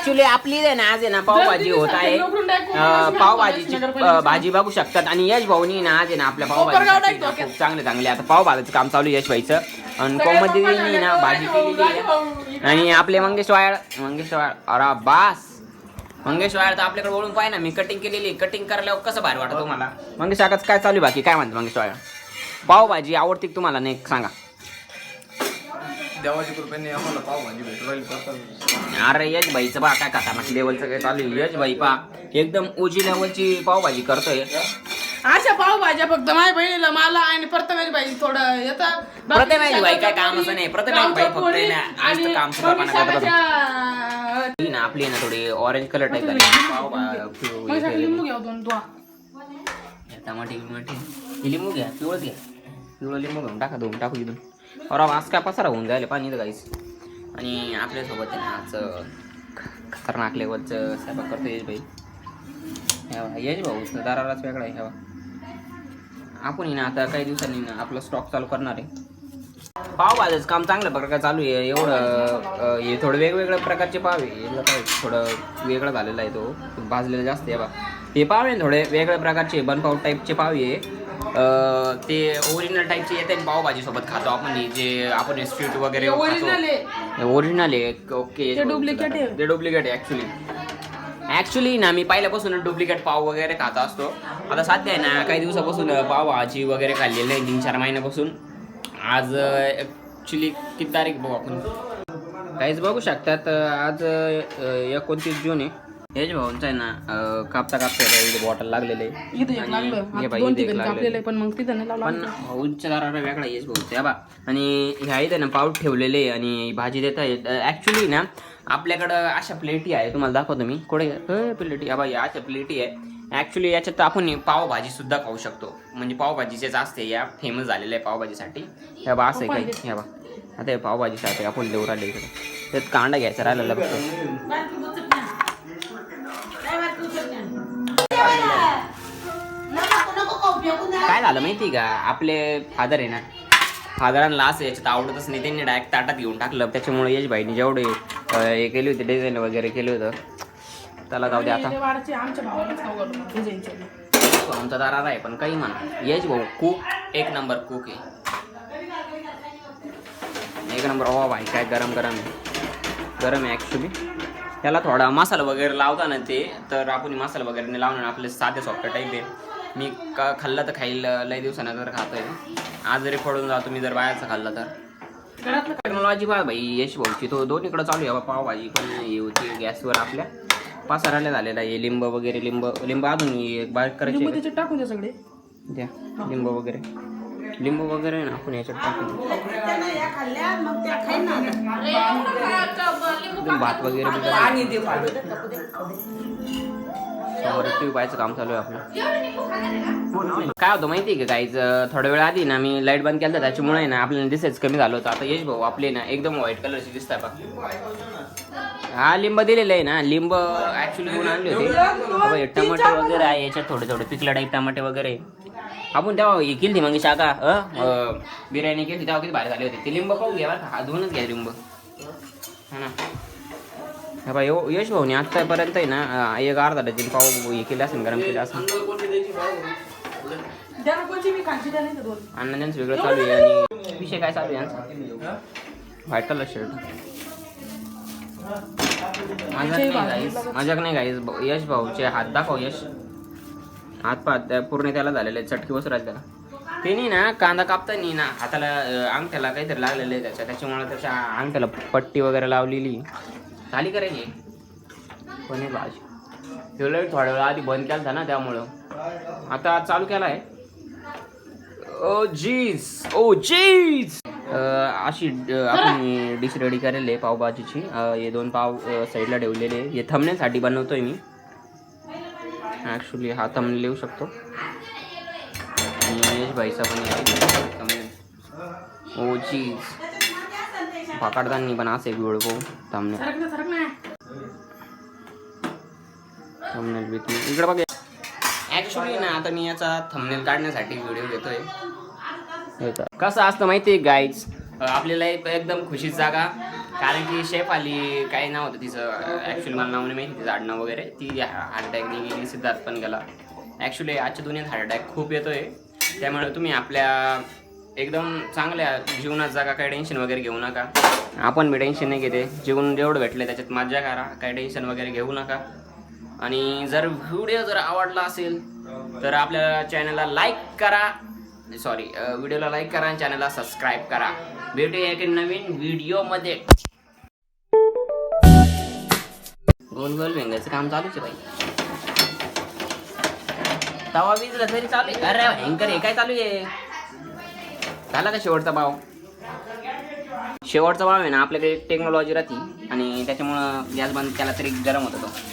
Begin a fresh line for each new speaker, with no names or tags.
Actually आपली आहे ना आज आहे ना पावभाजी होत आहे. पावभाजीची भाजी बघू शकतात आणि यश भाऊनी ना आज आहे ना आपल्या पावभाजी खूप चांगले आता पावभाजीचं काम चालू आहे यश भाईचं. आणि कोममध्ये ना भाजी केलेली आहे. आणि आपले मंगेश वाळ अरे बास मंगेश वाळ तर आपल्याकडे वळून पाहिजे ना. मी कटिंग केलेली. कटिंग करायला कसं भारी वाटतं तुम्हाला? मंगेश आकाच काय चालू बाकी काय म्हणतो मंगेश वाळ? पावभाजी आवडते तुम्हाला नाही सांगा?
देवाच्या कृपेने आम्हाला पावभाजी भेटू राहील.
अरे यश भाईचं बा काय खतरनाक लेवलचं काय चालू आहे. यश भाई पा एकदम ओजी लेवलची पावभाजी करतोय.
अशा पावभाज्या फक्त माझ्या बहिणीला मला आणि प्रथमेश भाई थोडं येतं.
प्रथमेश भाई काय कामाचं नाही. प्रथमेश भाई फक्त आहे ना नुसतं काम सुद्धा करतात. ना आपली ना थोडी ऑरेंज कलर टाईप झाली
लिंबू घ्या दोन
टमाटे लिंबू घ्या पिवळं लिंबू घेऊन टाकू इथून. और आज काय पसारा होऊन जायला पाणी गाईस. आणि आपल्यासोबत आहे ना आज खतरनाक लेवलचं स्वयंपाक करतो यश भाई. यश भाऊ दारालाच वेगळा आहे. आपण ना आता काही दिवसांनी ना आपला स्टॉक चालू करणार आहे. पावभाजीचं काम चांगल्या प्रकारे चालू आहे. एवढं हे थोडं वेगवेगळ्या प्रकारचे पाव आहे. याला काय थोडं वेगळं झालेलं आहे. तो भाजलेला जास्त आहे बा. हे पाव आहे थोडे वेगळ्या प्रकारचे बनपाव टाईपचे पाव आहे. ते ओरिजिनल टाईपचे येते पावभाजी सोबत खातो आपण. जे आपण स्ट्रीट वगैरे ओरिजिनल आहे. ओके ते डुप्लिकेट आहे ऍक्च्युली ना. मी पहिल्यापासून डुप्लिकेट पाव वगैरे खात असतो. आता सध्या आहे ना काही दिवसापासून पावभाजी वगैरे खाल्लेली आहे 3-4 महिन्यापासून. आज ऍक्च्युली किती तारीख बघू आपण काहीच बघू शकतात. आज 29 जून आहे. हेच भाऊंचा आहे ना कापता बॉटल लागलेले पण भाऊंच्या दाराला वेगळा येस भाऊ बा. आणि ह्या इथे ना पाऊट ठेवलेले आणि भाजी देता येत. ऍक्च्युली ना आपल्याकडं अशा प्लेटी आहे. तुम्हाला दाखवतो मी कुठे प्लेटी. बा या अशा प्लेटी आहे. ऍक्च्युली याच्यात आपण पावभाजी सुद्धा खाऊ शकतो. म्हणजे पावभाजीचेच असते. या फेमस झालेल्या आहे पावभाजीसाठी. ह्या बा असं काही ह्या बा आता पावभाजीसाठी आपण देऊ राहिले इकडे. त्यात कांदा घ्यायचा राहिलेला बघतो. काय झालं माहिती का? आपले फादर आहे ना फादरांना असं याच्यात आवडतच नाही. त्यांनी डायरेक्ट ताटात घेऊन टाकलं. त्याच्यामुळे यश भाईने जेवढे हे केले होते डिझाईन वगैरे केलं होतं त्याला जाऊ दे. आता आमचा दारार आहे पण काही म्हणा. यश भाऊ कुक एक नंबर कुक आहे. एक नंबर. ओ भाई काय गरम आहे ॲक्च्युली. त्याला थोडा मसाला वगैरे लावता ना ते तर आपण मसाला वगैरे नाही लावणार. आपले साधे सॉफ्ट टाईप आहे. मी खाल्लं तर खाईल लय दिवसानंतर खातोय. आज जरी पडून जातो मी जर बाहेरचं खाल्लं तर. टेक्नॉलॉजी बा भाई यश भाऊची तो दोन्हीकडे चालू आहे. पावभाजी पण हे होती गॅसवर आपल्या पसारायला झालेला आहे. लिंब वगैरे लिंब अजून बारीक करायचे
टाकून द्या सगळे
द्या. लिंब वगैरे ना आपण याच्यात टाकून भात वगैरे टीव्ही पाहायचं काम चालू आहे आपलं. काय होतं माहिती आहे का काहीच थोड्या वेळ आधी ना मी लाईट बंद केलं त्याच्यामुळे ना आपल्याला दिसायच कमी झालं होतं. आता यश भाऊ आपले ना एकदम व्हाईट कलरची दिसतात बा. हा लिंब दिलेला आहे ना. लिंब ऍक्च्युली घेऊन आणले होते. टमाटे वगैरे आहे याच्यात थोडे पिकला टाईप टमाटे वगैरे. आपण तेव्हा हे केली मग शाखा बिर्याणी केली तेव्हा किती भारी झाले होते. ते लिंब पाहू घ्या बरं का. धुवूनच घ्या लिंब हा ना. हा बा यश भाऊने आत्तापर्यंत आहे ना एक अर्धा डझन पाव हे केले असेल गरम केले असेल. अन्न त्यांचं वेगळं चालू आहे. आणि विषय काय चालू आहे यांचा? व्हाईट कलर शर्ट माझ्याक नाही गाईस. यश भाऊचे हात दाखव. यश हात पाहत पूर्ण त्याला झालेले चटकी बसू राहील त्याला. त्यांनी ना कांदा कापताना ना हाताला अंगठ्याला काहीतरी लागलेलं आहे त्याच्यामुळे त्याच्या अंगठ्याला पट्टी वगैरे लावलेली झाली करायची. पण भाजी थोड्या वेळ आधी बंद केला था ना त्यामुळं आता चालू केला आहे. ओ चीज अशी आपण डिश रेडी करेल आहे पावभाजीची. हे 2 पाव साईडला ठेवलेले. हे थंबनेलसाठी बनवतोय मी ॲक्च्युली. हा थंबनेल लिहू शकतो. आणि यश भाईचा पण थंबनेल. ओ चीज पकडताना पण असं एक व्हिडिओ पाहू थंबनेल इकडे बघ. ॲक्च्युली ना आता मी याचा थंबनेल काढण्यासाठी व्हिडिओ घेतोय. कसं असतं माहिती आहे गाईज आपल्याला एकदम खुशीची जागा कारण की शेफ आली काय नाव होतं तिचं ॲक्च्युली मला नाव नाही माहिती तिचं आडनाव वगैरे ती हार्ट अटॅकने गेली सिद्धार्थ पण गेला ॲक्च्युली आजच्या दुनियेत हार्ट अटॅक खूप येतोय त्यामुळे तुम्ही आपल्या एकदम चांगल्या जीवनात जागा काही टेन्शन वगैरे घेऊ नका आपण बी टेन्शन नाही घेते जीवन जेवढं भेटलं त्याच्यात मजा करा काही टेन्शन वगैरे घेऊ नका आणि जर व्हिडिओ जर आवडला असेल तर आपल्या चॅनलला लाईक करा व्हिडिओला लाईक करा आणि चॅनलला सबस्क्राईब करा भेटूया एक नवीन व्हिडिओमध्ये गोल गोल भेंगायचं काम चालूच आहे बाई तवा वीजला तरी चालू आहे अरे भयंकर हे काय चालू आहे झाला का शेवटचा भाव आहे ना आपल्याकडे टेक्नॉलॉजी राहते आणि त्याच्यामुळं गॅस बंद केला तरी गरम होतो तो